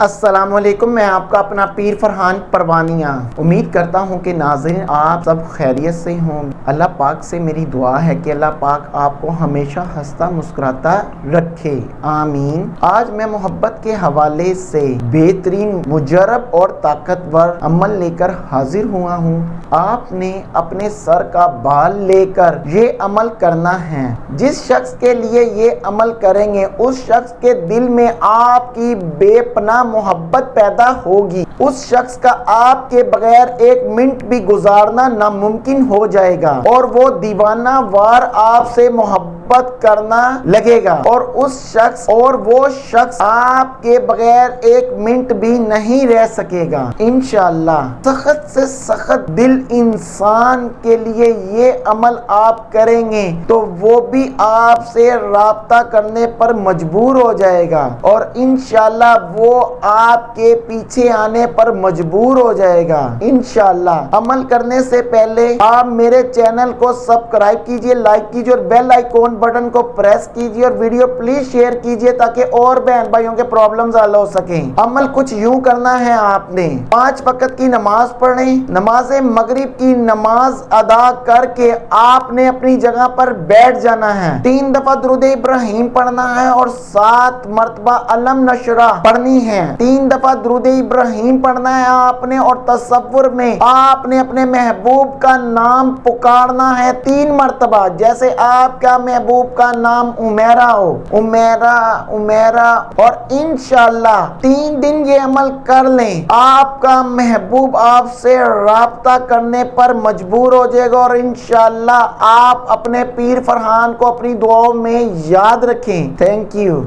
السلام علیکم، میں آپ کا اپنا پیر فرحان پروانیہ امید کرتا ہوں کہ ناظرین آپ سب خیریت سے ہوں۔ اللہ پاک سے میری دعا ہے کہ اللہ پاک آپ کو ہمیشہ ہنستا مسکراتا رکھے، آمین۔ آج میں محبت کے حوالے سے بہترین مجرب اور طاقتور عمل لے کر حاضر ہوا ہوں۔ آپ نے اپنے سر کا بال لے کر یہ عمل کرنا ہے۔ جس شخص کے لیے یہ عمل کریں گے اس شخص کے دل میں آپ کی بے پناہ محبت پیدا ہوگی۔ اس شخص کا آپ کے بغیر ایک منٹ بھی گزارنا ناممکن ہو جائے گا اور وہ دیوانہ وار آپ سے محبت کرنا لگے گا اور وہ شخص آپ کے بغیر ایک منٹ بھی نہیں رہ سکے گا انشاءاللہ۔ سخت سے سخت دل انسان کے لیے یہ عمل آپ کریں گے تو وہ بھی آپ سے رابطہ کرنے پر مجبور ہو جائے گا اور انشاءاللہ وہ آپ کے پیچھے آنے پر مجبور ہو جائے گا انشاءاللہ۔ عمل کرنے سے پہلے آپ میرے چینل کو سبسکرائب کیجئے، لائک کیجئے اور بیل آئیکن بٹن کو پریس کیجئے اور ویڈیو پلیز شیئر کیجئے تاکہ اور بہن بھائیوں کے پرابلمز حل ہو سکیں۔ عمل کچھ یوں کرنا ہے، آپ نے 5 وقت کی نماز پڑھیں، نماز مغرب کی نماز ادا کر کے آپ نے اپنی جگہ پر بیٹھ جانا ہے، 3 دفعہ درود ابراہیم پڑھنا ہے اور 7 مرتبہ علم نشرہ پڑھنی ہے۔ 3 دفعہ درود ابراہیم پڑھنا ہے آپ نے اور تصور میں آپ نے اپنے محبوب کا نام پکارنا ہے 3 مرتبہ، جیسے آپ کا محبوب کا نام عمیرہ ہو، عمیرہ اور انشاءاللہ 3 دن یہ عمل کر لیں، آپ کا محبوب آپ سے رابطہ کرنے پر مجبور ہو جائے گا اور انشاءاللہ آپ اپنے پیر فرحان کو اپنی دعاؤں میں یاد رکھیں۔ Thank you.